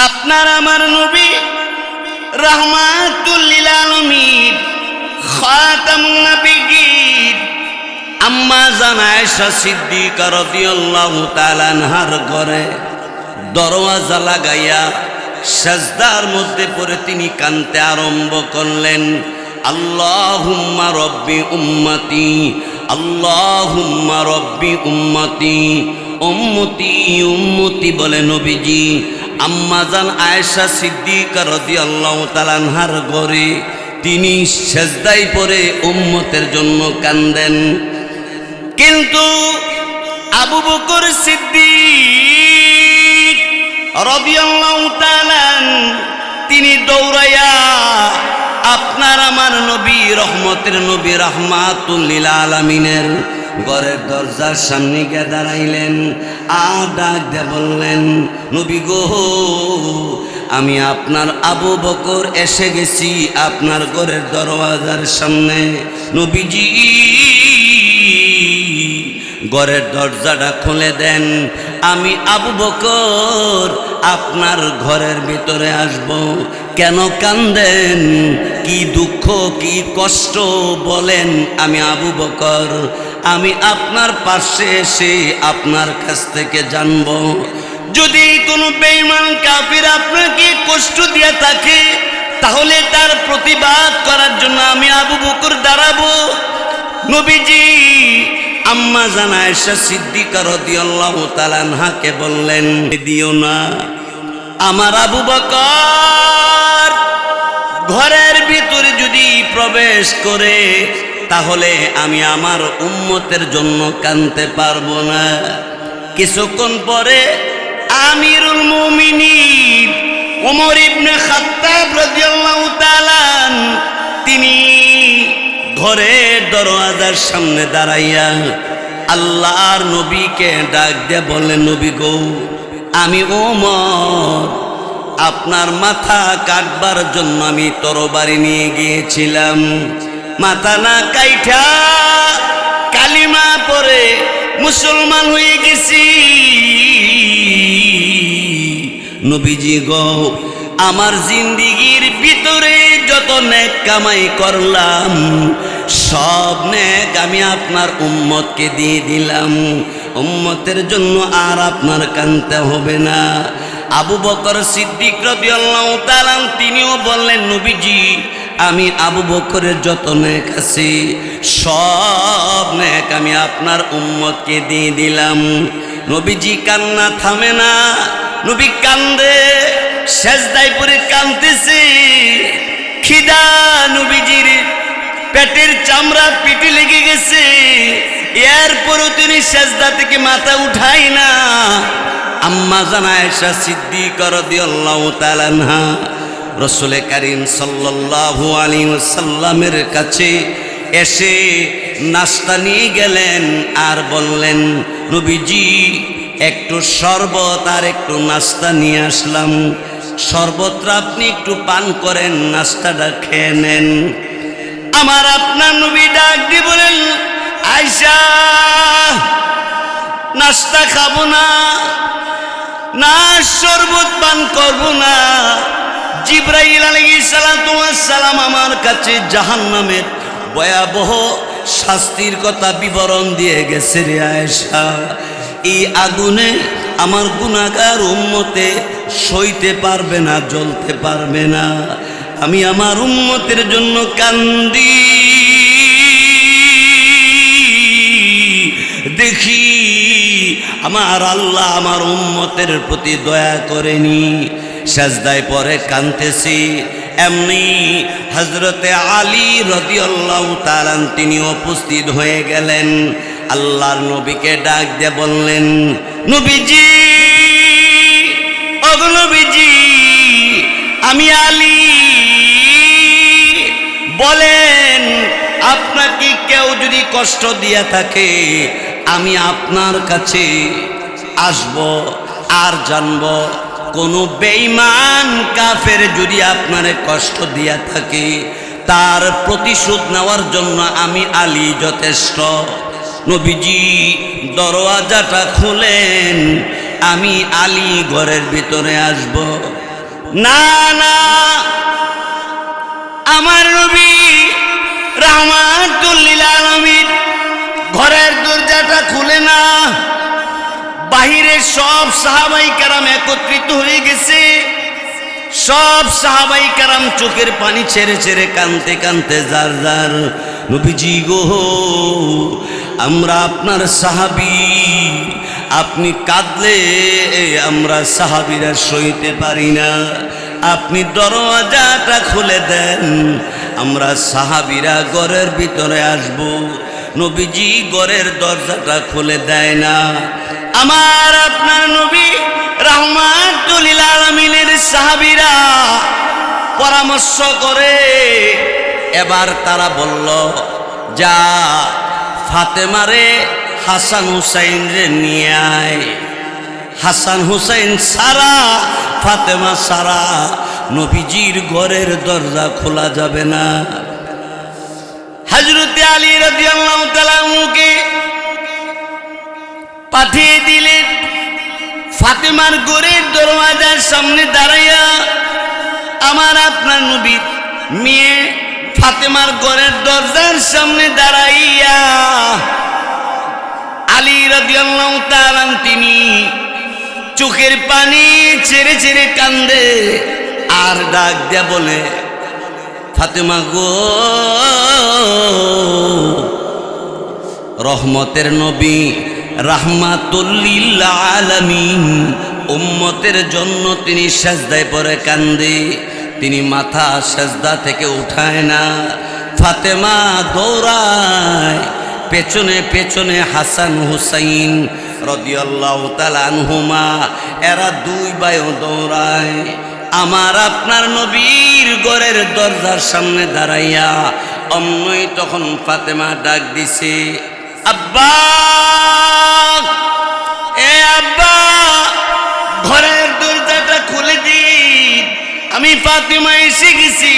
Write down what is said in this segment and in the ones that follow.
আপনার আমার নবী রাহমাতুল লিল আলামিন খাতামুন নবিয়্যিন আম্মা জান আয়েশা সিদ্দিকা রাদিয়াল্লাহু তাআলা আনহার ঘরে দরওয়াজা লাগাইয়া সাজদার মধ্যে পড়ে তিনি কাঁদতে আরম্ভ করলেন। আল্লাহুম্মা রব্বি উম্মতি, আল্লাহুম্মা রব্বি উম্মতি, উম্মতি উম্মতি বলে নবীজি আম্মা জান আয়েশা সিদ্দিকা রাদিয়াল্লাহু তাআলা আনহার ঘরে তিনি সাজদায় পড়ে উম্মতের জন্য কাঁদেন। কিন্তু আবু বকর সিদ্দিক রাদিয়াল্লাহু তাআলা তিনি দৌড়াইয়া আপনার আমার নবী রহমতের নবী রাহমাতুল লিল আলামিনের ঘরের দরজার সামনে গিয়ে দাঁড়াইলেন। ডাক দিয়ে বললেন, নবী গো, আমি আপনার আবু বকর এসে গেছি আপনার ঘরের দরওয়াজার সামনে। নবীজি ঘরের দরজাটা খুলে দেন, আমি আবু বকর আপনার ঘরের ভিতরে আসব। কেন কান্দেন? কি দুঃখ কি কষ্ট বলেন? আমি আবু বকর, আমি আপনার পাশে এসে আপনার কাছ থেকে জানব। যদি কোনো বেঈমান কাফির আপনাকে কষ্ট দিয়ে থাকে তাহলে তার প্রতিবাদ করার জন্য আমি আবু বকর দাঁড়াবো। নবীজি আম্মা জান আয়েশা সিদ্দিকা রাদিয়াল্লাহু তাআলা আনহাকে বললেন, দিও না, আমার আবু বকর ঘরের ভিতরে যদি প্রবেশ করে তাহলে আমি আমার উম্মতের জন্য কাঁদতে পারবো না। কিছুক্ষণ পরে আমিরুল মুমিনিন ওমর ইবনে খাত্তাব রাদিয়াল্লাহু তাআলা তিনি ঘরের দরওয়াজার সামনে দাঁড়াইয়া আল্লাহর নবীকে ডাক দিয়ে বললেন, নবী গো, আমি ওমর আপনার মাথা কাটবার জন্য আমি তরবারি নিয়ে গিয়েছিলাম। মাথা না কাইঠা কালিমা পড়ে মুসলমান হয়ে গেছি। নবীজি গো, আমার জিন্দিগির ভিতরে যত নেক কামাই করলাম সব নেক আমি আপনার উম্মতকে দিয়ে দিলাম। উম্মতের জন্য আর আপনার কাঁদতে হবে না। আবু বকর সিদ্দিক রাদিয়াল্লাহু তাআলা তিনিও বললেন, নবীজি আমি আবু বকরের যত নেক আছে সব নেক আমি আপনার উম্মতকে দিয়ে দিলাম। নবীজি কান্না থামে না, নবী কান্দে, সেজদায় পড়ে কাঁদতেছে। খিদা নবীজির পেটের চামড়া পিঠে লেগে গেছে, এরপরও তিনি সেজদা থেকে মাথা উঠায় না। আম্মা জান আয়েশা সিদ্দিকা রাদিয়াল্লাহু তাআলা আনহা রাসূল কারীম সাল্লাল্লাহু আলাইহি ওয়াসাল্লামের কাছে এসে নাস্তা নিয়ে গেলেন আর বললেন, নবীজি একটু শরবত আর একটু নাস্তা নিয়ে আসলাম, শরবতটা আপনি একটু পান করেন, নাস্তাটা খেয়ে নেন। আমার আপনার নবী ডাক দিয়ে বলেন, আয়েশা নাস্তা খাবো না, না শরবত পান করবো না। জিবরাইল আলাইহিস সালাতু ওয়াস সালাম আমার কাছে জাহান্নামের ভয়াবহ শাস্তির কথা বিবরণ দিয়ে গেছে রে আয়েশা। এই আগুনে আমার গুনাহগার উম্মতে সইতে পারবে না, জ্বলতে পারবে না। আমি আমার উম্মতের জন্য কান্দি, দেখি আমার আল্লাহ আমার উম্মতের প্রতি দয়া করেনি। সাজদায় পরে কাঁদতেছি, এমনি হযরতে আলী রাদিয়াল্লাহু তাআলা তিনি উপস্থিত হয়ে গেলেন। আল্লাহর নবীকে ডাক দিয়ে বললেন, নবীজি, ওগো নবীজি, আমি আলী, বলেন আপনাকে কেউ যদি কষ্ট দিয়ে থাকে আমি আপনার কাছে আসব আর জানব। কোনো বেঈমান কাফের যদি আপনারে কষ্ট দিয়া থাকে তার প্রতিশোধ নেওয়ার জন্য আমি আলী যথেষ্ট। নবীজি দরওয়াজাটা খুলেন, আমি আলী ঘরের ভিতরে আসব। না না, আমার নবী রাহমাতুল লিল আলামিন ঘরের দরজাটা খুলে না। বাহিরে সব সাহাবাই কেরাম একত্রিত হয়ে গেছে। সব সাহাবাই কেরাম চোখের পানি ছেড়ে ছেড়ে কানতে কানতে যার যার, নবীজি গো আমরা আপনার সাহাবী, আপনি কাঁদলে আমরা সাহাবীরা সইতে পারি না, আপনি দরওয়াজাটা খুলে দেন, আমরা সাহাবীরা ঘরের ভিতরে আসব। নবীজি ঘরের দরজাটা খুলে দেয় না। আমার আপনার নবী রাহমাতুল লিল আলামিনের সাহাবীরা পরামর্শ করে, এবার তারা বলল যা ফাতেমারে হাসান হুসাইন রে নিয়ে আয়। হাসান হুসাইন সারা, ফাতেমা সারা, নবীজির ঘরের দরজা খোলা যাবে না। হযরত আলী রাদিয়াল্লাহু তাআলা আনহুকে পাঠিয়ে দিলেন। ফাতেমার ঘরের দরওয়াজার সামনে দাঁড়াইয়া আমার আপনার নবীর মেয়ে ফাতেমার ঘরের দরজার সামনে দাঁড়াইয়া আলী রাদিয়াল্লাহু তাআলা তিনি চোখের পানি ছেড়ে ছেড়ে কান্দে আর ডাক দিয়া বলে, ফাতেমা গো, রহমতের নবী রাহমাতুল লিল আলামিন উম্মতের জন্য তিনি সেজদায় পড়ে কান্দে, তিনি মাথা সেজদা থেকে উঠায় না। ফাতেমা দৌড়ায়, পেছনে পেছনে হাসান হুসাইন রাদিয়াল্লাহু তাআলা আনহুমা, এরা দুই ভাইও দৌড়ায়। আমার আপনার নবীর ঘরের দরজার সামনে দাঁড়াইয়া অমনই তখন ফাতেমা ডাক দিছে, আব্বা, এ আব্বা, ঘরের দরজাটা খুলে দিন, আমি ফাতেমা এসে গেছি,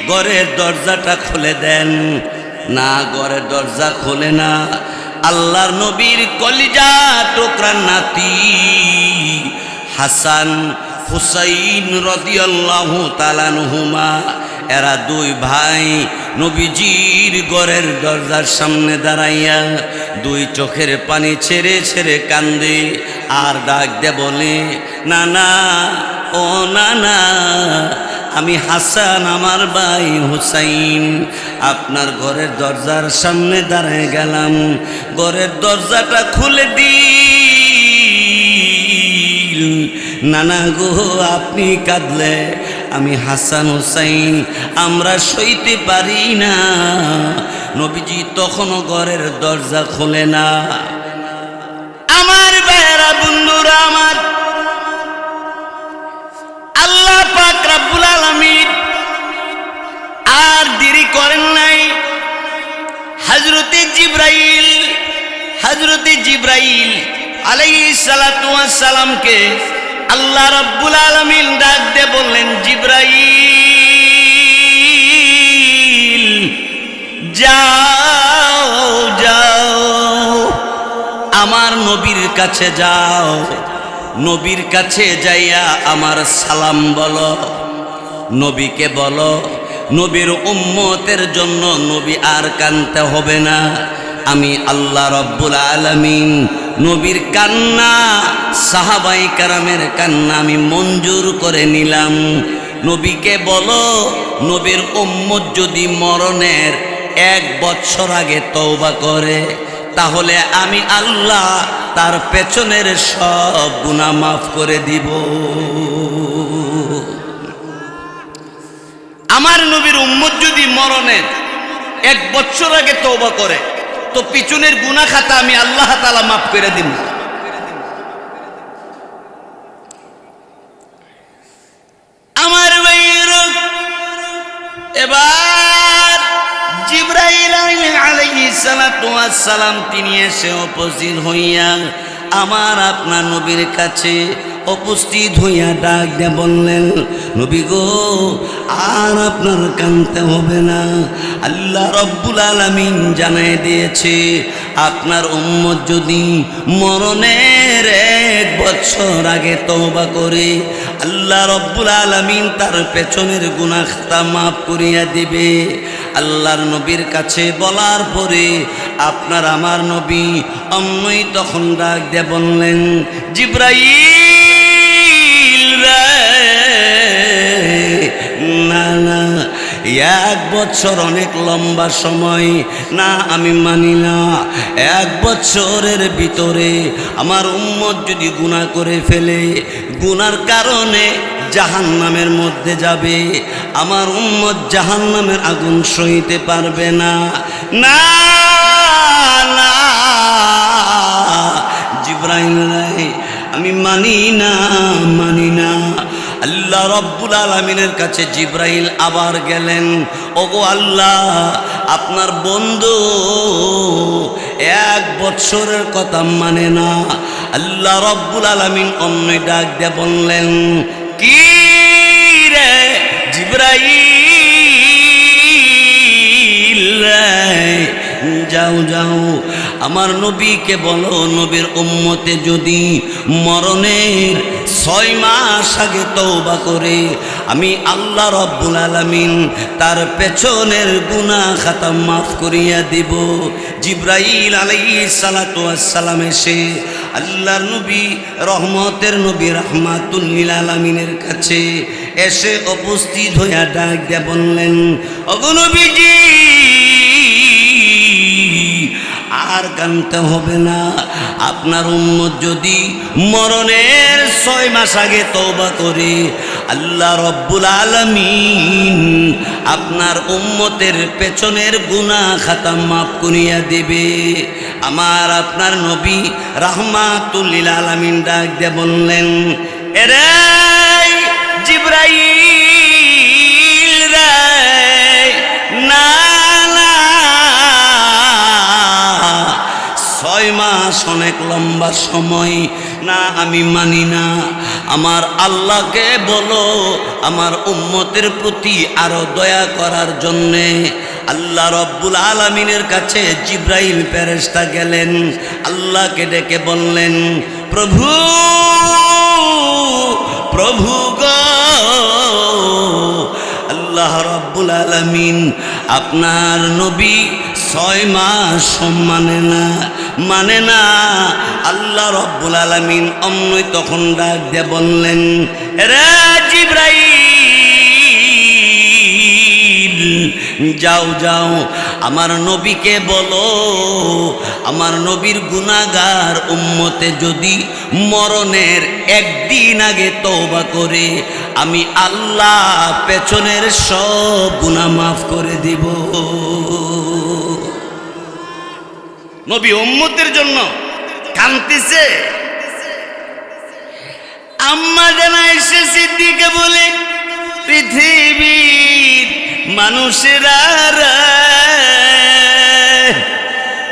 ঘরের দরজাটা খুলে দেন। না, ঘরের দরজা খোলে না। আল্লাহর নবীর কলিজা টুকরা নাতি হাসান হুসাইন রাদিয়াল্লাহু তাআলা আনহুমা, এরা দুই ভাই নবীজির ঘরের দরজার সামনে দাঁড়াইয়া দুই চোখের পানি ছেড়ে ছেড়ে কান্দে আর ডাক দে বলে, না না, ও না না, আমি হাসান, আমার ভাই হুসাইন আপনার ঘরের দরজার সামনে দাঁড়ায় গেলাম, ঘরের দরজাটা খুলে দিন। নানা গো, আপনি কাঁদলে আমি হাসান হুসাইন আমরা সইতে পারি না। নবীজি তখনও ঘরের দরজা খোলে না। আমার ভাইয়েরা, বন্ধুরা আমার, আল্লাহ পাক রব্বুল আলামিন আর দেরি করেন নাই। হযরতে জিবরাইল আলাইহিস সালাতু ওয়াস সালামকে আল্লাহ রব্বুল আলামিন ডাক দিয়ে বললেন, জিবরাইল যাও যাও, আমার নবীর কাছে যাও, নবীর কাছে যাইয়া আমার সালাম বলো, নবীকে বলো নবীর উম্মতের জন্য নবী আর কানতে হবে না। আমি আল্লাহ রব্বুল আলামিন নবীর কান্না, সাহাবাই কেরামের কান্না আমি মঞ্জুর করে নিলাম। নবীকে বলো নবীর উম্মত যদি মরণের 1 বছর আগে তওবা করে তাহলে আমি আল্লাহ তার পেছনের সব গুনাহ মাফ করে দিব। আমার নবীর উম্মত যদি মরণের 1 বছর আগে তওবা করে তো পিছনের গুনাহ খাতা আমি আল্লাহ তাআলা মাফ করে দিব। আমার ভাইয়েরা, এবার জিবরাইল আলাইহিস সালাতু ওয়াস সালাম তিনি এসে উপস্থিত হইয়া আমার আপনার নবীর কাছে উপস্থিত হইয়া ডাক দিয়ে বললেন, নবী গো, আর আপনার কানতে হবে না। আল্লাহ রব্বুল আলামিন জানাই দিয়েছে আপনার উম্মত যদি মরণের 1 বছর আগে তওবা করে আল্লাহ রব্বুল আলামিন তার পেছনের গুনাহ খাতা মাফ করিয়া দিবে। আল্লাহর নবীর কাছে বলার পরে আপনার আমার নবী অমনই তখন ডাক দিয়ে বললেন, জিবরাইল রে, না না, 1 বছর অনেক লম্বা সময়, না আমি মানি না। 1 বছরের ভিতরে আমার উম্মত যদি গুনাহ করে ফেলে, গুনার কারণে জাহান্নামের মধ্যে যাবে, আমার উম্মত জাহান্নামের আগুন সইতে পারবে না। না না জিবরাইল রে, আমি মানি না, মানি না। আল্লাহ রব্বুল আলামিনের কাছে জিবরাইল আবার গেলেন, ওগো আল্লাহ, আপনার বন্ধু 1 বছরের কথা মানে না। আল্লাহ রব্বুল আলামিন অন্য ডাক দিয়ে বললেন, কি রে জিবরাইল রে, যাও যাও আমার নবীকে বলো, নবীর উম্মতে যদি মরণের 6 মাস আগে তওবা করে, আমি আল্লাহ রব্বুল আলামিন তার পেছনের গুনাহ খাতা মাফ করিয়া দিব। জিবরাইল আলাইহিস সালাতু ওয়াস সালাম এসে আল্লাহর নবী, রহমতের নবী, রাহমাতুল লিল আলামিনের কাছে এসে উপস্থিত হইয়া ডাক দিয়ে বললেন, ওগো নবীজি, আর কানতে হবে না। আপনার উম্মত যদি মরণের 6 মাস আগে তওবা করে, আল্লাহ রব্বুল আলামিন আপনার উম্মতের পেছনের গুনাহ খাতা মাফ করিয়া দেবে। আমার আপনার নবী রাহমাতুল লিল আলামিন ডাক দিয়ে বললেন, এরে জিবরাইল রে, না না, 6 মাস অনেক লম্বা সময়, না আমি মানি না। আমার আল্লাহকে বলো আমার উম্মতের প্রতি আরো দয়া করার জন্যে। আল্লাহ রব্বুল আলামিনের কাছে জিবরাইল ফেরেশতা গেলেন, আল্লাহকে ডেকে বললেন, প্রভু প্রভু গো, আল্লাহ রব্বুল আলামিন আপনার নবী 6 মাস মানে না, মানে না। আল্লাহ রব্বুল আলামিন অমনই তখন ডাক দিয়ে বললেন, রে জিবরাইল, যাও যাও আমার নবীকে বলো, আমার নবীর গুনাহগার উম্মতে যদি মরণের 1 দিন আগে তওবা করে, আমি আল্লাহ পেছনের সব গুনাহ মাফ করে দিব। নবী উম্মতের জন্য কাঁদতেছে। আম্মা জানা এসে সিদ্দিকে বলে, পৃথিবীর মানুষেরা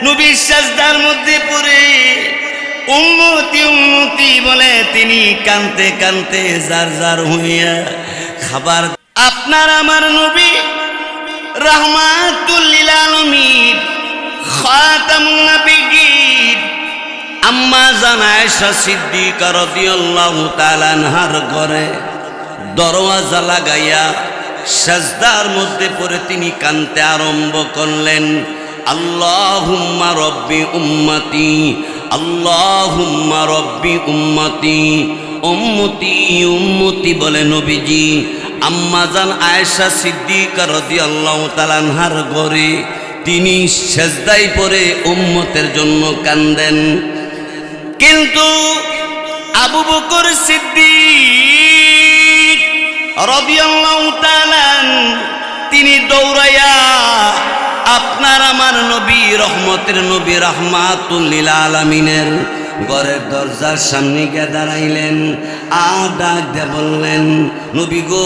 নবীর সাজদার মধ্যে পড়ে উম্মতি উম্মতি বলে তিনি কাঁদতে কাঁদতে জার জার হইয়া খাবার। আপনার আমার নবী রাহমাতুল লিল আলামিন, খাতামুন নবিয়্যিন, আম্মা জানা আয়েশা সিদ্দিকা রাদিয়াল্লাহু তাআলা আনহার ঘরে দরওয়াজা লাগাইয়া সাজদার মধ্যে পড়ে তিনি কাঁদতে আরম্ভ করলেন, আল্লাহুম্মা রব্বি উম্মতি, আল্লাহুম্মা রব্বি উম্মতি, উম্মতি উম্মতি বলে নবীজি আম্মা জান আয়েশা সিদ্দিকা রাদিয়াল্লাহু তাআলা আনহার ঘরে তিনি সেজদায় পড়ে উম্মতের জন্য কাঁদেন। কিন্তু আবু বকর সিদ্দিক রাদিয়াল্লাহু তাআলা তিনি দৌড়াইয়া আপনার আমার নবী রহমতের নবী রাহমাতুল লিল আলামিনের ঘরের দরজার সামনে গিয়ে দাঁড়াইলেন। আর ডাক দিয়ে বললেন, নবী গো,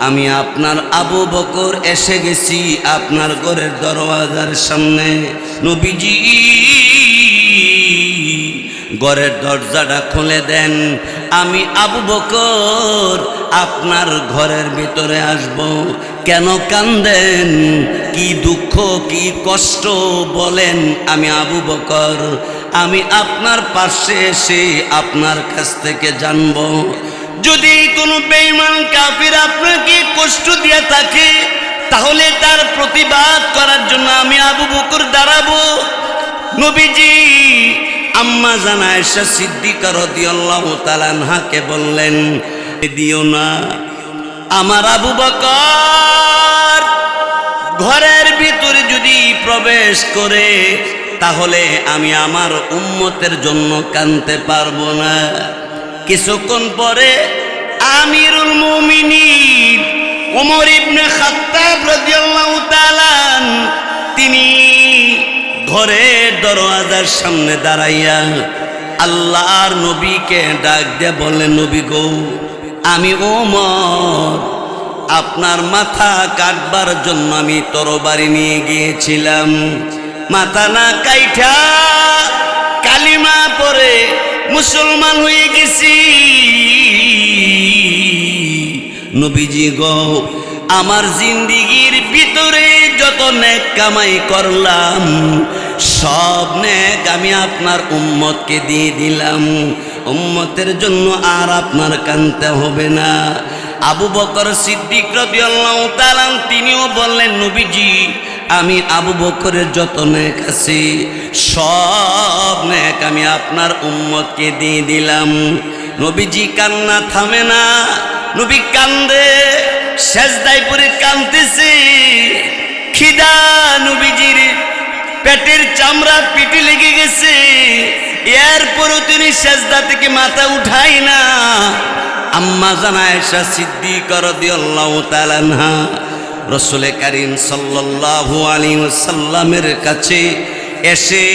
আমি আপনার আবু বকর এসে গেছি আপনার ঘরের দরওয়াজার সামনে। নবীজি ঘরের দরজাটা খুলে দেন, আমি আবু বকর আপনার ঘরের ভিতরে আসব। কেন কান্দেন, কি দুঃখ কি কষ্ট বলেন, আমি আবু বকর আমি আপনার পাশে এসে আপনার কাছ থেকে জানব। যদি কোনো বেঈমান কাফির আপনাকে কষ্ট দিয়ে থাকে, তাহলে তার প্রতিবাদ করার জন্য আমি আবু বকর দাঁড়াবো। নবীজি আম্মা জান আয়েশা সিদ্দিকা রাদিয়াল্লাহু তাআলা আনহাকে বললেন, দিও না, আমার আবু বকর ঘরের ভিতরে যদি প্রবেশ করে তাহলে আমি আমার উম্মতের জন্য কাঁদতে পারবো না। কিছুক্ষণ পরে আমিরুল মুমিনিন ওমর ইবনে খাত্তাব রাদিয়াল্লাহু তাআলা তিনি ঘরের দরওয়াজার সামনে দাঁড়াইয়া আল্লাহর নবীকে ডাক দিয়ে বললেন, নবী গো, আমি ওমর আপনার মাথা কাটবার জন্য আমি তরবারি নিয়ে গিয়েছিলাম। মাথা না কাইঠা কালিমা পড়ে মুসলমান হয়ে গেছি। নবীজি গো, আমার জিন্দিগির ভিতরে যত নেক কামাই করলাম সব নেক আমি আপনার উম্মতকে দিয়ে দিলাম। উম্মতের জন্য আর আপনার কাঁদতে হবে না। আবু বকর সিদ্দিক রাদিয়াল্লাহু তাআলা তিনিও বললেন, নবীজি আমি আবু বকরের যত নেক আছে সব নেক আমি আপনার উম্মতকে দিয়ে দিলাম। নবীজি কান্না থামে না, নবী কান্দে, সেজদায় পড়ে কাঁদতেছে। খিদা নবীজির পেটের চামড়া পিঠে লেগে গেছে, এরপরও তিনি সেজদা থেকে মাথা উঠাই না। আম্মা জান আয়েশা সিদ্দিকা রাদিয়াল্লাহু তাআলা আনহা রাসূল কারীম সাল্লাল্লাহু আলাইহি ওয়াসাল্লামের কাছে এসে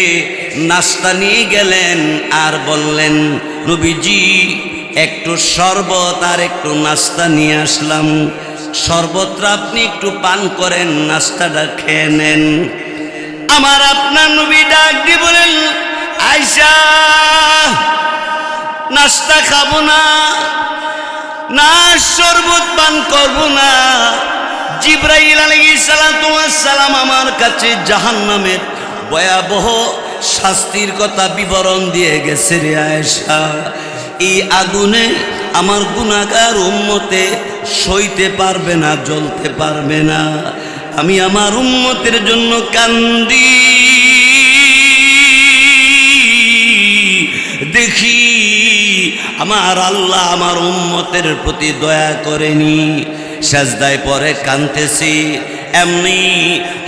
নাস্তা নিয়ে গেলেন আর বললেন, নবীজি একটু শরবত আর একটু নাস্তা নিয়ে আসলাম, শরবতটা আপনি একটু পান করেন, নাস্তাটা খেয়ে নেন। আমার আপনার নবী ডাক দিয়ে বলেন, আয়েশা নাস্তা খাবো না, না শরবত পান করবো না। জিবরাইল আলাইহিস সালাতু ওয়াস সালাম আমার কাছে জাহান্নামের ভয়াবহ শাস্তির কথা বিবরণ দিয়ে গেছে রে আয়েশা। এই আগুনে আমার গুনাহগার উম্মতে সইতে পারবে না, জ্বলতে পারবে না। আমি আমার উম্মতের জন্য কান্দি, দেখি আমার আল্লাহ আমার উম্মতের প্রতি দয়া করেনি। সাজদায় পরে কাঁদতেছি, এমনি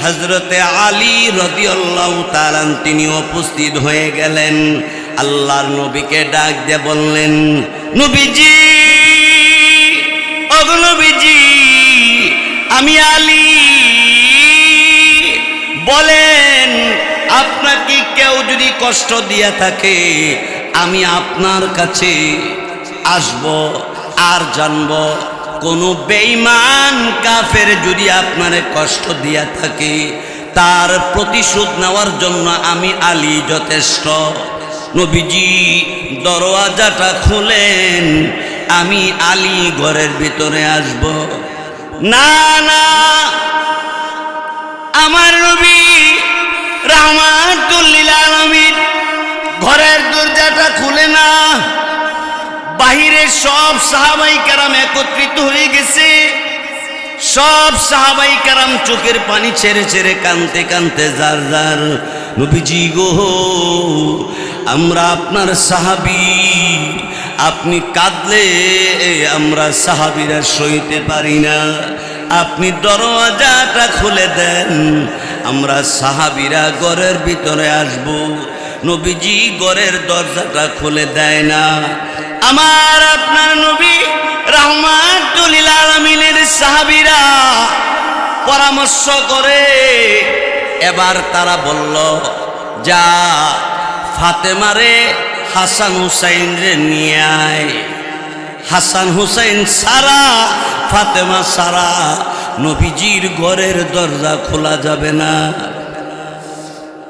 হযরতে আলী রাদিয়াল্লাহু তাআলা তিনি উপস্থিত হয়ে গেলেন। আল্লাহর নবীকে ডাক দিয়ে বললেন, নবীজি, ওগো নবীজি, আমি আলী, বলেন আপনাকে কেউ যদি কষ্ট দিয়ে থাকে আমি আপনার কাছে আসব আর জানব। কোনো বেঈমান কাফের যদি আপনারে কষ্ট দিয়া থাকে তার প্রতিশোধ নেওয়ার জন্য আমি আলী যথেষ্ট। নবীজি দরওয়াজাটা খুলেন, আমি আলী ঘরের ভিতরে আসব। না না, আমার নবী রাহমাতুল লিল আলামিন ঘরের দরজাটা খুলে না। বাহিরে সব সাহাবাই কেরাম একত্রিত হয়ে গেছে। সব সাহাবাই কেরাম চোখের পানি ছেড়ে ছেড়ে কাঁদতে কাঁদতে যার যার, নবীজি গো, আমরা আপনার সাহাবী, আপনি কাঁদলে আমরা সাহাবীরা সইতে পারি না, আপনি দরওয়াজাটা খুলে দেন, আমরা সাহাবীরা ঘরের ভিতরে আসব। নবীজি ঘরের দরজাটা খুলে দেয় না। আমার আপনার নবী রাহমাতুল লিল আলামিনের সাহাবীরা পরামর্শ করে, এবার তারা বলল, যা ফাতেমারে হাসান হুসাইন রে নিয়ে আয়। হাসান হুসাইন সারা, ফাতেমা সারা নবীজির ঘরের দরজা খোলা যাবে না।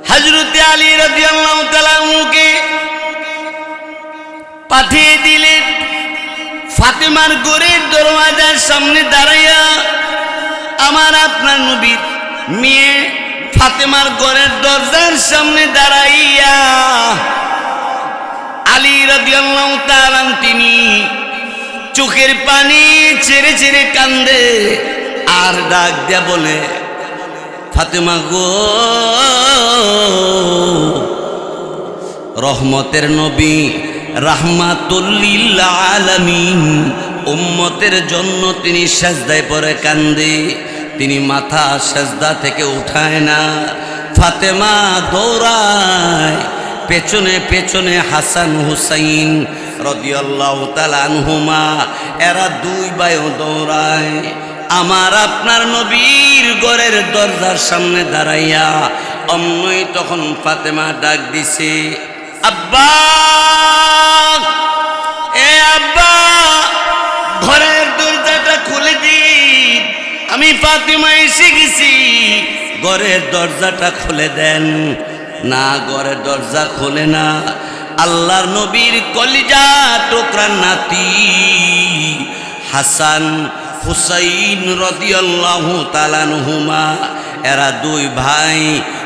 হযরতে আলী রাদিয়াল্লাহু তাআলা আনহুকে পাঠিয়ে দিলেন ফাতেমার ঘরের দরওয়াজার সামনে দাঁড়াইয়া। আমার আপনার নবীর মেয়ে ফাতেমার ঘরের দরজার সামনে দাঁড়াইয়া আলী রাদিয়াল্লাহু তাআলা তিনি চোখের পানি ছেড়ে ছেড়ে কান্দে আর ডাক দিয়া বলে, ফাতেমা গো, রহমতের নবী রাহমাতুল লিল আলামিন উম্মতের জন্য তিনি সেজদায় পড়ে কান্দে, তিনি মাথা সেজদা থেকে উঠায় না। ফাতেমা দৌড়ায়, পেছনে পেছনে হাসান হুসাইন রাদিয়াল্লাহু তাআলা আনহুমা, এরা দুই ভাইও দৌড়ায়। আমার আপনার নবীর ঘরের দরজার সামনে দাঁড়াইয়া অমনই তখন ফাতেমা ডাক দিছে, আব্বা, এ আব্বা, ঘরের দরজাটা খুলে দিন, আমি ফাতেমা এসে গেছি, ঘরের দরজাটা খুলে দেন। না, ঘরের দরজা খোলে না। আল্লাহর নবীর কলিজা টুকরা নাতি হাসান হুসাইন রাদিয়াল্লাহু তাআলা আনহুমা, এরা দুই ভাই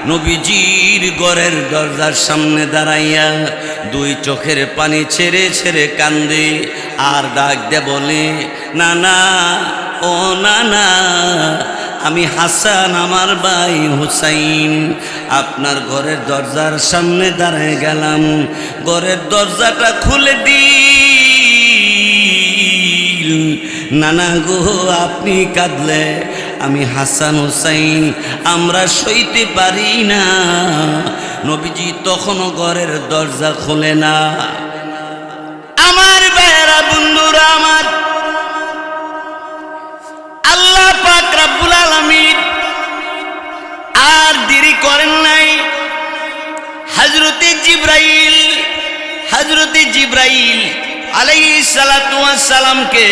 নবীজির ঘরের দরজার সামনে দাঁড়াইয়া দুই চোখের পানি ছেড়ে ছেড়ে কান্দে আর ডাক দে বলে, নানা, ও নানা, আমি হাসান, আমার ভাই হুসাইন আপনার ঘরের দরজার সামনে দাঁড়ায় গেলাম, ঘরের দরজাটা খুলে দিন। নানা গো, আপনি কাঁদলে আমি হাসান হুসাইন আমরা সইতে পারি না। নবীজি তখনও ঘরের দরজা খোলে না। আমার ভাইয়েরা, বন্ধুরা আমার, আল্লাহ পাক রব্বুল আলামিন আর দেরি করেন নাই। হযরতে জিবরাইল আলাইহিস সালাতু ওয়াস সালামকে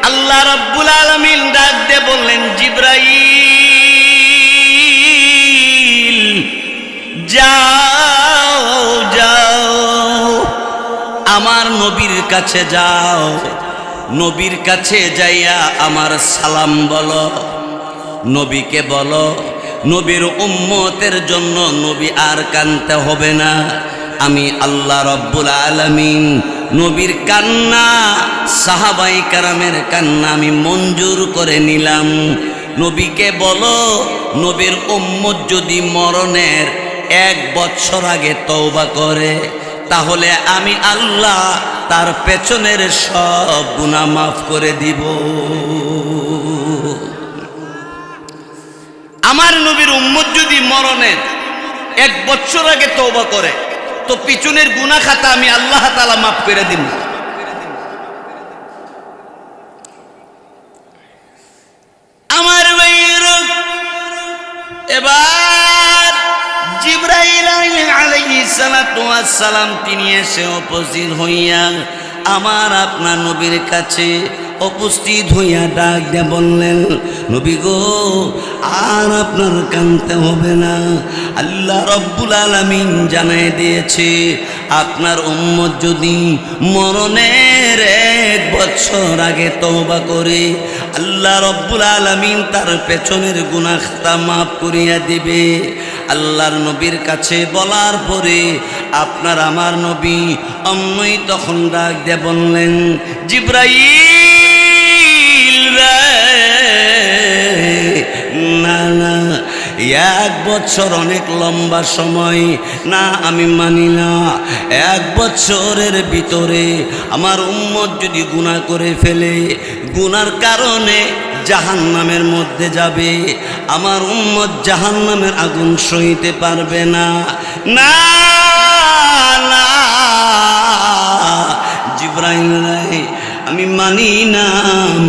আল্লাহ রব্বুল আলামিন ডাক দিয়ে বললেন, জিবরাইল, যাও যাও, আমার নবীর কাছে যাও, নবীর কাছে যাইয়া আমার সালাম বলো, নবীকে বলো নবীর উম্মতের জন্য নবী আর কানতে হবে না। আমি আল্লাহ রব্বুল আলামিন নবীর কান্না, সাহাবায়ে কেরামের কান্না আমি মঞ্জুর করে নিলাম। নবীকে বলো, নবীর উম্মত যদি মরণের 1 বছর আগে তওবা করে, তাহলে আমি আল্লাহ তার পেছনের সব গুনাহ মাফ করে দিব। আমার নবীর উম্মত যদি মরণের 1 বছর আগে তওবা করে, তো পিছনের গুনাহ খাতা আমি আল্লাহ তাআলা মাফ করে দিব। আমার ভাইয়েরা, এবার জিবরাইল আলাইহিস সালাতু ওয়াস সালাম তিনি এসে উপস্থিত হইয়া আমার আপনার নবীর কাছে উপস্থিত হইয়া ডাক দিয়ে বললেন, নবী গো, আর আপনার কানতে হবে না। আল্লাহ রব্বুল আলামিন জানাই দিয়েছে, আপনার উম্মত যদি মরণের 1 বছর আগে তওবা করে, আল্লাহ রব্বুল আলামিন তার পেছনের গুনাহ খাতা মাফ করিয়া দিবে। আল্লাহর নবীর কাছে বলার পরে আপনার আমার নবী অমনই তখন ডাক দিয়ে বললেন, জিবরাইল রে, না না, 1 বছর অনেক লম্বা সময়, না আমি মানি না। 1 বছরের ভিতরে আমার উম্মত যদি গুনাহ করে ফেলে, গুনার কারণে জাহান্নামের মধ্যে যাবে, আমার উম্মত জাহান্নামের আগুন সইতে পারবে না। না না জিবরাইল রে, আমি মানি না,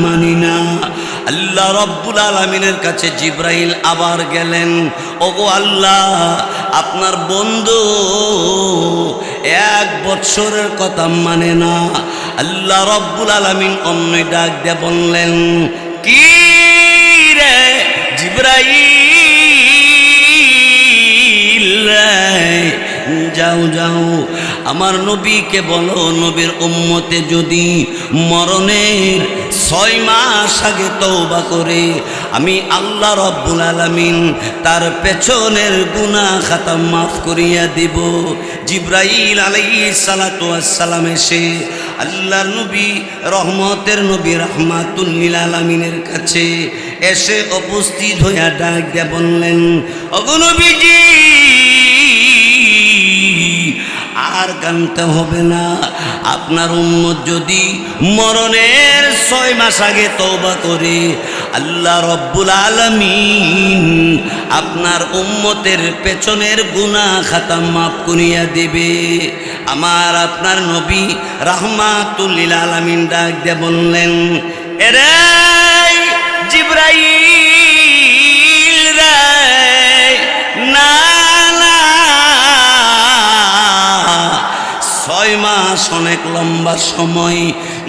মানি না। আল্লাহ রব্বুল আলামিনের কাছে জিবরাইল আবার গেলেন, ওগো আল্লাহ, আপনার বন্ধু 1 বছরের কথা মানে না। আল্লাহ রব্বুল আলামিন অন্য ডাক দিয়ে বললেন, কি রে জিবরাইল, যাও যাও, আমার নবীকে বলো, নবীর উম্মতে যদি মরণের 6 মাস আগে তওবা করে, আমি আল্লাহ রব্বুল আলামিন তার পেছনের গুনাহ খাতা মাফ করিয়া দিব। জিবরাইল আলাইহিস সালাতু ওয়াস সালাম এসে আল্লাহর নবী রহমতের নবী রাহমাতুল লিল আলামিনের কাছে এসে উপস্থিত হইয়া ডাক দিয়ে বললেন, ওগো নবীজি, আর কানতে হবে না। আপনার উম্মত যদি মরণের 6 মাস আগে তওবা করে, আল্লাহ রব্বুল আলামিন আপনার উম্মতের পেছনের গুনাহ খাতা মাফ করিয়া দেবে। আমার আপনার নবী রাহমাতুল লিল আলামিন ডাক দিয়ে বললেন, এরে জিবরাইল রে, না 6 মাস অনেক লম্বা সময়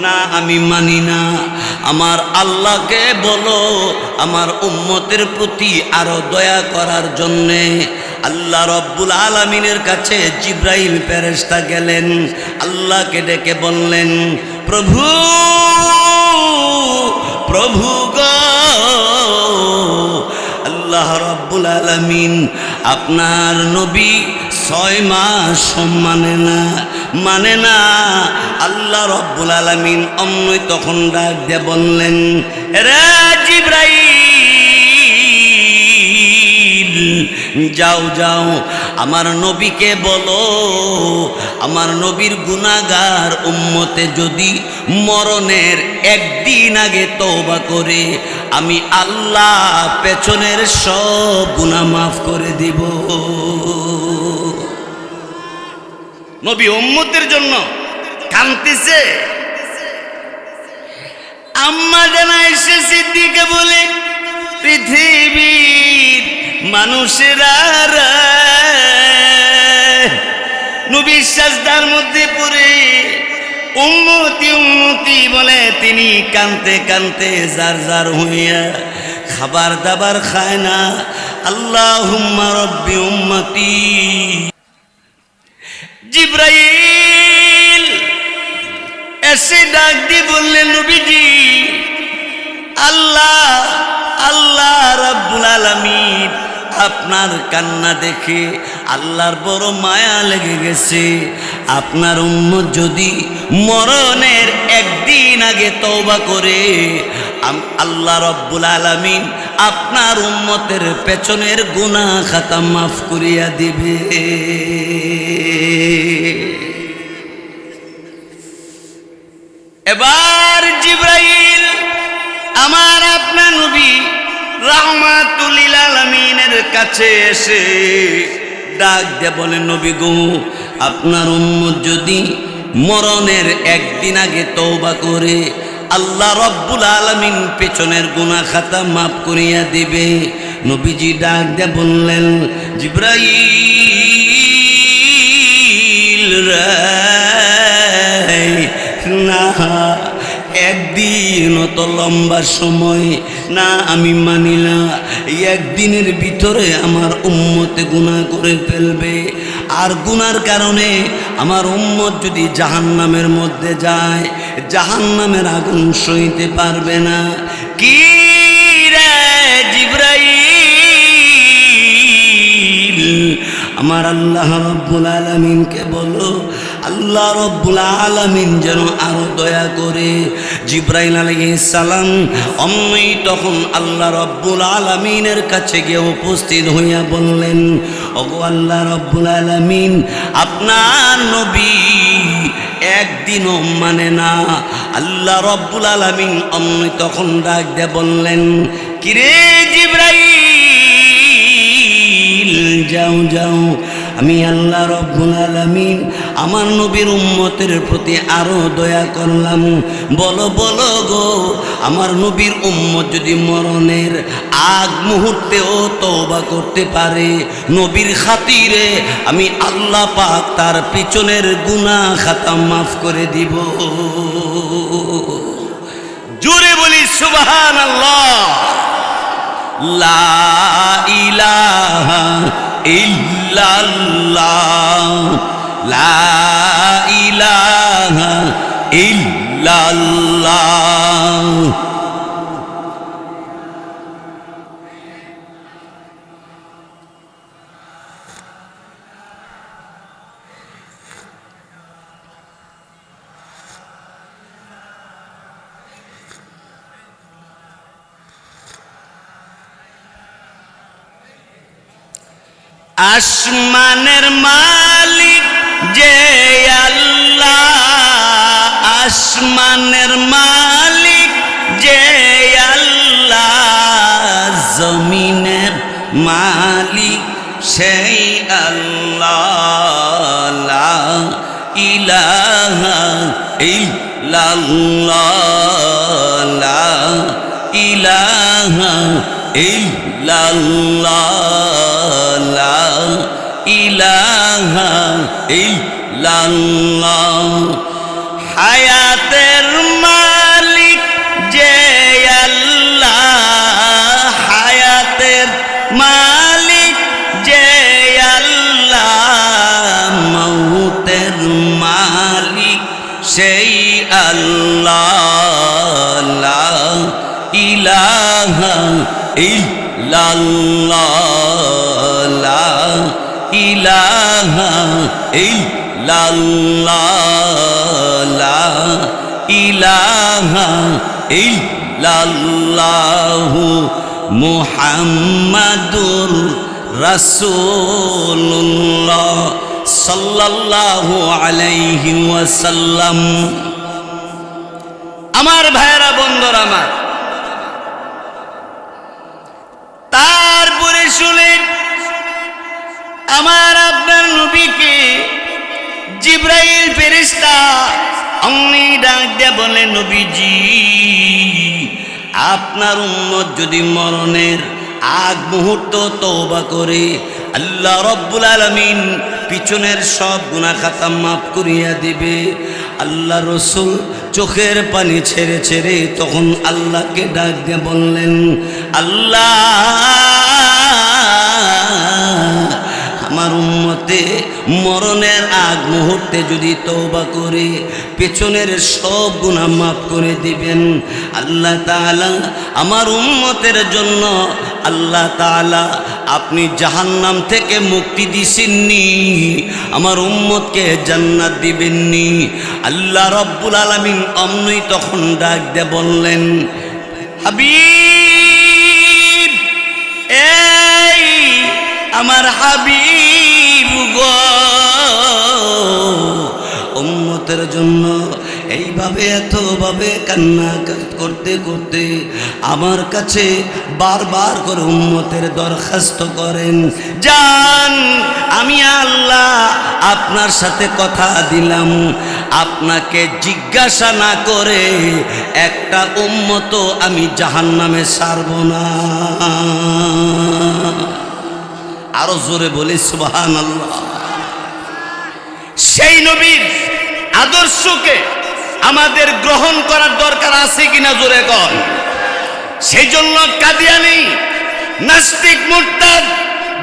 না, আমি মানি না। আমার আল্লাহকে বলো আমার উম্মতের প্রতি আরো দয়া করার জন্যে। আল্লাহ রব্বুল আলামিনের কাছে জিবরাইল ফেরেশতা গেলেন, আল্লাহকে ডেকে বললেন, প্রভু প্রভু গো, আল্লাহ রব্বুল আলামিন আপনার নবী 6 মাস মানে না। আল্লাহ রব্বুল আলামিন অমনি তখন ডাক দিয়ে বললেন, রে জিবরাইল, যাও যাও আমার নবীকে বলো আমার নবীর গুনাহগার উম্মতে যদি মরণের 1 দিন আগে তওবা করে, আমি আল্লাহ পেছনের সব গুনাহ মাফ করে দিব। নবী উম্মতের জন্য কাঁদতেছে। আম্মা জানা এসে সিদ্দিকে বলে, পৃথিবীর মানুষেরা নবীর সাজদার মধ্যে পড়ে উম্মতি উম্মতি বলে তিনি কানতে কানতে জার জার হইয়া খাবার দাবার খায় না। আল্লাহুম্মা রব্বি উম্মতি। জিবরাইল এসে ডাক দিয়ে বললেন, নবীজি, আল্লাহ রাব্বুল আলামিন আপনার কান্না দেখে আল্লাহর বড় মায়া লেগে গেছে। আপনার উম্মত যদি মরণের 1 দিন আগে তওবা করে, আল্লাহ রব্বুল আলামিন আপনার উম্মতের পেছনের গুনাহ খাতা মাফ করিয়া দিবে। এবার জিবরাইল আমার আপনার নবী রাহমাতুল লিল আলামিনের কাছে এসে ডাক দিয়ে বলেন, নবী গো, আপনার উম্মত যদি মরণের 1 দিন আগে তওবা করে, আল্লাহ রব্বুল আলামিন পেছনের গুনাহ খাতা মাফ করিয়া দিবে। নবীজি ডাক দিয়ে বললেন, জিবরাইল রে, না 1 দিন তো লম্বা সময় না, আমি মানি না। 1 দিনের ভিতরে আমার উম্মতে গুনাহ করে ফেলবে, আর গুনার কারণে আমার উম্মত যদি জাহান্নামের মধ্যে যায়, জাহান্নামের আগুন সইতে পারবে না। কি রে জিবরাইল, আমার আল্লাহ রব্বুল আলামিনকে বলো আল্লাহ রব্বুল আলামিন যেন আরো দয়া করে। জিবরাইল আলাইহিস সালাম অমনি তখন আল্লাহ রব্বুল আলামিনের কাছে গিয়ে উপস্থিত হইয়া বললেন, ওগো আল্লাহ রব্বুল আলামিন, আপনার নবী 1 দিনও মানে না। আল্লাহ রব্বুল আলামিন অমনি তখন ডাক দিয়ে বললেন, কিরে জিবরাইল, যাও যাও, আমি আল্লাহ রব্বুল আলামিন আমার নবীর উম্মতের প্রতি আরো দয়া করলাম। বলো বলো গো, আমার নবীর উম্মত যদি মরণের আগ মুহূর্তেও তওবা করতে পারে, নবীর খাতিরে আমি আল্লাহ পাক তার পিছনের গুনাহ খাতা মাফ করে দিব। জোরে বলি সুবহানাল্লাহ। লা ইলাহা ইল্লাল্লাহ, লা ইলাহা ইল্লাল্লাহ। আসমানের মালিক যে আল্লাহ, আসমানের মালিক যে আল্লাহ, জমিনের মালিক সেই আল্লাহ, লা ইলাহা ইল্লাল্লাহ, লা ইলাহা ইল্লাল্লাহ, লা ইলাহা ইল্লাল্লাহ। হায়াতের মালিক যে আল্লাহ, হায়াতের মালিক যে আল্লাহ, মৌতের মালিক সেই আল্লাহ, লা ইলাহা ইল্লাল্লাহ, লা ইলাহা ইল্লাল্লাহ, লা ইলাহা ইল্লাল্লাহ। মুহাম্মাদুর রাসূলুল্লাহ সাল্লাল্লাহু আলাইহি ওয়াসাল্লাম। আমার ভাইরা বন্ধুরা আমার, তারপরে শুনেন আমার আপনার নবীকে জিবরাইল ফেরেশতা অমনি ডাক দিয়ে বলে, নবীজি আপনার উম্মত যদি মরণের আগ মুহূর্ত তওবা করে আল্লাহ রব্বুল আলামিন পিছনের সব গুনাহ খাতা মাফ করিয়া দিবে। আল্লাহ রসুল চোখের পানি ছেড়ে ছেড়ে তখন আল্লাহকে ডাক দিয়ে বললেন, আল্লাহ আমার উম্মতে মরণের আগ মুহূর্তে যদি তওবা করে পেছনের সব গুনাহ মাফ করে দিবেন। আল্লাহ তাআলা আমার উম্মতের জন্য আল্লাহ তাআলা আপনি জাহান্নাম থেকে মুক্তি দিছেননি, আমার উম্মতকে জান্নাত দিবেননি। আল্লাহ রব্বুল আলামিন অমনি তখন ডাক দিয়ে বললেন, হাবিব, এই আমার হাবিব গো, উম্মতের জন্য এইভাবে এতভাবে কান্না করতে করতে আমার কাছে বারবার করে উম্মতের দরখাস্ত করেন, জান আমি আল্লাহ আপনার সাথে কথা দিলাম, আপনাকে জিজ্ঞাসা না করে একটা উম্মত আমি জাহান্নামে ছাড়ব না। আরো জোরে বলি সুবহানাল্লাহ। সেই নবীর আদর্শকে আমাদের গ্রহণ করার দরকার আছে কিনা জোরে কন। সেই জন্য কাদিয়ানি, নাস্তিক, মুরতাদ,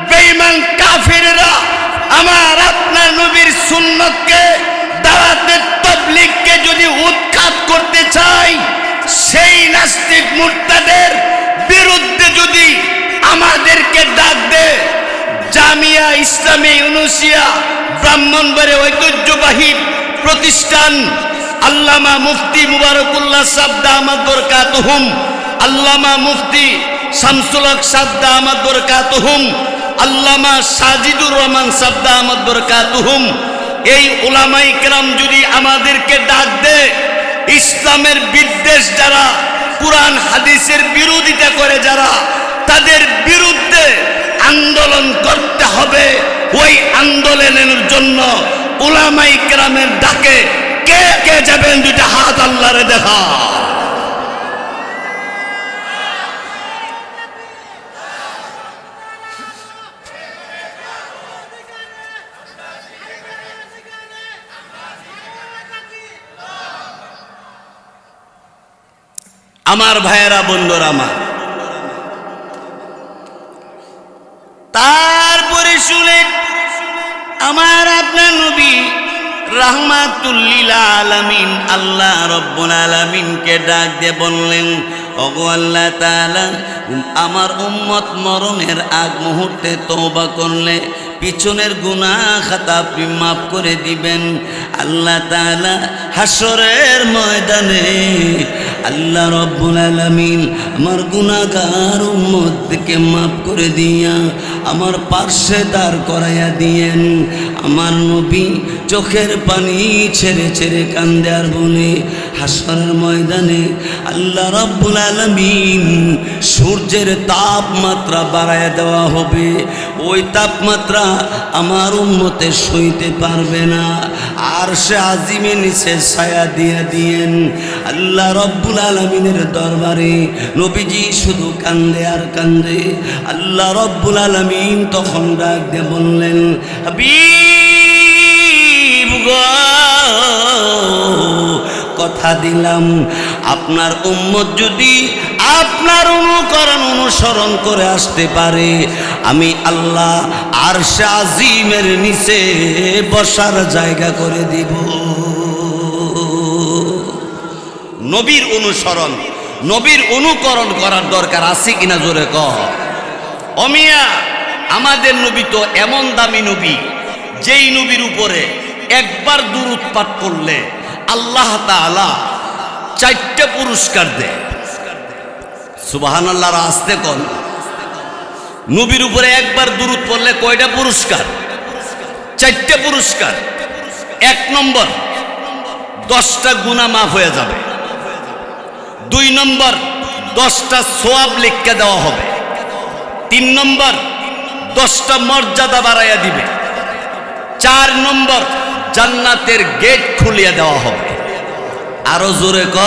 বেঈমান, কাফিররা আমার আপনার নবীর সুন্নতকে, দাওয়াতের তাবলীগকে যদি উৎখাত করতে চায়, সেই নাস্তিক মুরতাদের বিরুদ্ধে যদি আমাদেরকে ডাক দেয়, জামিয়া ইসলামী ইউনুসিয়া ব্রাহ্মণবাড়িয়া ঐতিহ্যবাহী প্রতিষ্ঠান আল্লামা মুফতি মুবারকুল্লাহ সাহেব দামাত বরকাতুহুম, আল্লামা মুফতি শামসুল হক সাহেব দামাত বরকাতুহুম, আল্লামা সাজিদুর রহমান সাহেব দামাত বরকাতুহুম, এই উলামায়ে কেরাম যদি আমাদেরকে ডাক দেয়, ইসলামের বিদ্বেষ যারা, কুরআন হাদিসের বিরোধিতা করে যারা, তাদের বিরুদ্ধে আন্দোলন করতে হবে। ওই আন্দোলনের জন্য উলামায়ে কেরামের ডাকে কে কে যাবেন? দুইটা হাত আল্লাহরে দেখা। আমার ভাইয়েরা, বন্ধুরা আমার, তারপরে শুনেন আমার আপনার নবী রাহমাতুল লিল আলামিন আল্লাহ রব্বুল আলামিনকে ডাক দিয়ে বললেন, ওগো আল্লাহ তাআলা, আমার উম্মত মরণের আগ মুহূর্তে তওবা করলে পিছনের গুনাহ খাতা আপনি মাফ করে দিবেন। আল্লাহ তাআলা হাসরের ময়দানে আল্লাহ রব্বুল আলামিন আমার গুনাহগার উম্মতকে মাফ করে দিয়া আমার পার্শ্বে দাঁড় করাইয়া দিয়েন। আমার নবী চোখের পানি ছেড়ে ছেড়ে কান্দে আর বলে, হাসরের ময়দানে আল্লাহ রাব্বুল আলামিন সূর্যের তাপমাত্রা বাড়ায় দেওয়া হবে। ওই তাপমাত্রা আমার উম্মতে সইতে পারবে না। আর সে আজিমে নিচে ছায়া দিয়ে দিয়েন। আল্লাহ রাব্বুল আলামিনের দরবারে নবীজি শুধু কান্দে আর কান্দে। আল্লাহ রাব্বুল আলামিন তখন ডাক দিয়ে বললেন, হাবিব গো, কথা দিলাম আপনার উম্মত যদি আপনার অনুসরণ করে আসতে পারে, আমি আল্লাহ আরশে আজিমের নিচে বসার জায়গা করে দিব। নবীর অনুসরণ, নবীর অনুকরণ করার দরকার আছে কিনা জোরে কহ। অমিয়া, আমাদের নবী তো এমন দামি নবী, যেই নবীর উপরে একবার দুরূদ পাঠ করলে আল্লাহ তাআলা 4টে পুরস্কার দেয়। সুবহানাল্লাহ, আসতে কোন নবীর উপরে একবার দুরূদ পড়লে কয়টা পুরস্কার? 4টে পুরস্কার। 1 নম্বর, 10টা গুনাহ মাফ হয়ে যাবে। 2 নম্বর, 10টা সওয়াব লিখে দেওয়া হবে। 3 নম্বর, 10টা মর্যাদা বাড়াইয়া দিবে। 4 নম্বর, জান্নাতের গেট খুলিয়ে দেওয়া হবে। আরো জোরে ক,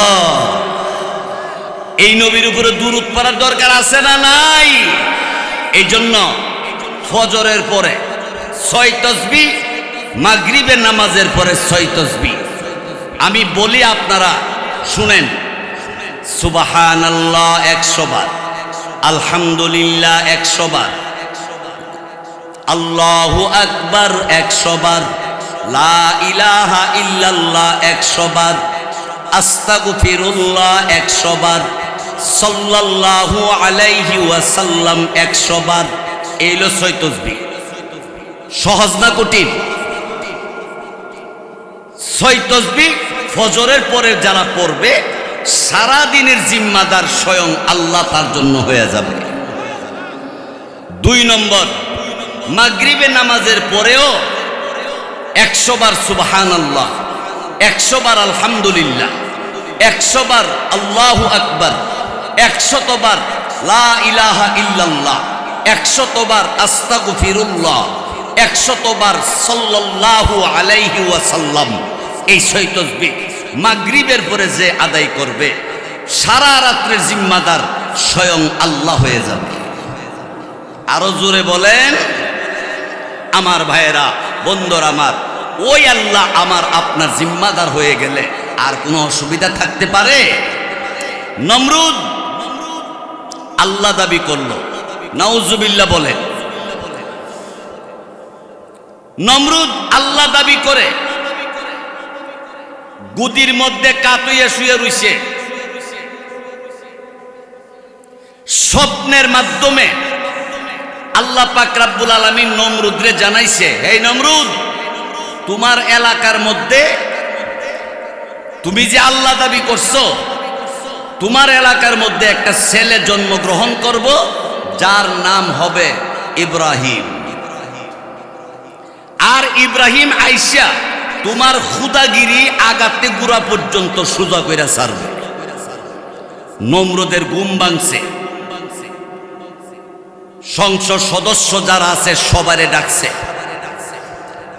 এই নবীর উপরে দুরূদ পড়ার দরকার আছে না নাই? এই জন্য ফজরের পরে 6 তাসবিহ, মাগরিবের নামাজের পরে 6 তাসবিহ। আমি বলি, আপনারা শুনেন। সুবহানাল্লাহ 100 বার, আলহামদুলিল্লাহ 100 বার, আল্লাহু আকবার 100 বার, লা ইলাহা ইল্লাল্লাহ 100 বার, আস্তাগফিরুল্লাহ 100 বার, সাল্লাল্লাহু আলাইহি ওয়াসাল্লাম 100 বার। এই হলো 6 তাসবিহ। সহজ না কঠিন? 6 তাসবিহ ফজরের পরে যারা পড়বে, সারা দিনের জিম্মাদার স্বয়ং আল্লাহ তার জন্য হয়ে যাবে। 2 নম্বর, মাগরিবের নামাজের পরেও 100 বার সুবহানাল্লাহ, 100 বার আলহামদুলিল্লাহ, 100 বার আল্লাহু আকবার, 100 বার লা ইলাহা ইল্লাল্লাহ, 100 বার আস্তাগফিরুল্লাহ, 100 বার সাল্লাল্লাহু আলাইহি ওয়াসাল্লাম। এই 6 তাসবিহ মাগরিবের পরে যে আদায় করবে, সারা রাত্রের জিম্মাদার স্বয়ং আল্লাহ হয়ে যাবে। আরো জোরে বলেন। আমার ভাইয়েরা, বন্ধুরা আমার, ওই আল্লাহ আমার আপনার জিম্মাদার হয়ে গেলে আর কোনো অসুবিধা থাকতে পারে? নমরুদ আল্লাহ দাবি করলো, নাউজুবিল্লাহ বলেন। নমরুদ আল্লাহ দাবি করে গুদির মধ্যে কাতুইয়া শুয়ে রইছে। স্বপ্নের মাধ্যমে আল্লাহ পাক রব্বুল আলামিন নমরুদরে জানাইছে, হে নমরুদ, তোমার এলাকার মধ্যে তুমি যে আল্লাহ দাবি করছো, তোমার এলাকার মধ্যে একটা ছেলে জন্মগ্রহণ করব, যার নাম হবে ইব্রাহিম। আর ইব্রাহিম আইসা তোমার খুদাগিরি আগাতে গুড়া পর্যন্ত সোজা কইরা ছাড়বে। নমরুদের ঘুম ভাঙছে। সংসদ সদস্য যারা আছে সবারে ডাকছে।